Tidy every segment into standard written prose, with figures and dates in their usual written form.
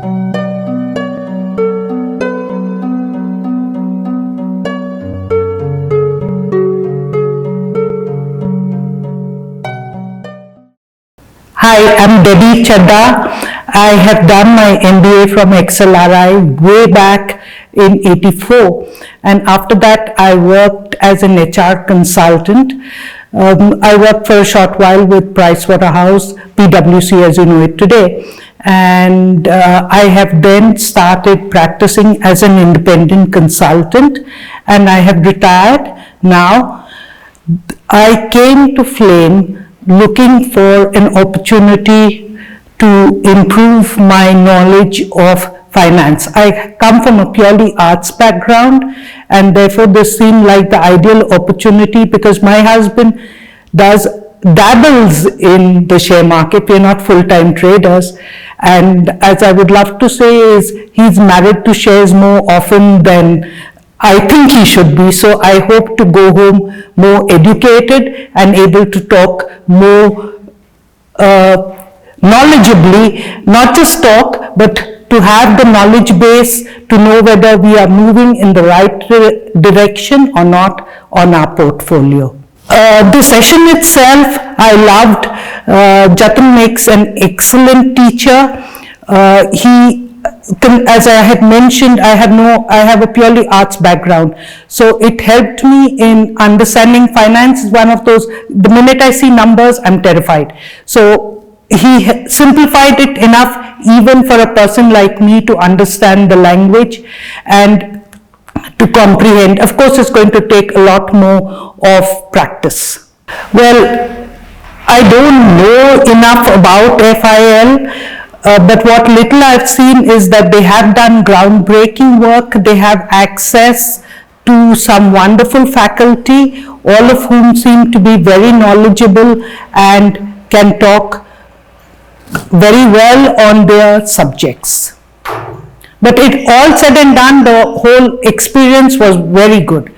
Hi, I'm Debbie Chadha. I have done my MBA from XLRI way back in '84, and after that I worked as an HR consultant. I worked for a short while with Pricewaterhouse, PwC as you know it today, and I have then started practicing as an independent consultant, and I have retired now. I came to Flame looking for an opportunity to improve my knowledge of finance. I come from a purely arts background, and therefore this seemed like the ideal opportunity because my husband dabbles in the share market. We're not full-time traders, and as I would love to say is he's married to shares more often than I think he should be. So I hope to go home more educated and able to talk more knowledgeably, not just talk, but to have the knowledge base to know whether we are moving in the right direction or not on our portfolio. The session itself, I loved. Jatin makes an excellent teacher. As I had mentioned, I have a purely arts background. So it helped me in understanding finance. Is one of those, the minute I see numbers, I'm terrified. So he simplified it enough even for a person like me to understand the language and to comprehend. Of course, it's going to take a lot more of practice. Well, I don't know enough about FIL. But what little I've seen is that they have done groundbreaking work. They have access to some wonderful faculty, all of whom seem to be very knowledgeable and can talk very well on their subjects. But it all said and done, the whole experience was very good.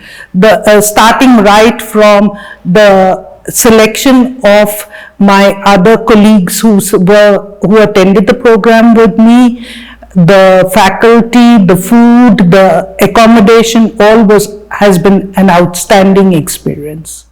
Starting right from the selection of my other colleagues who attended the program with me, the faculty, the food, the accommodation, all has been an outstanding experience.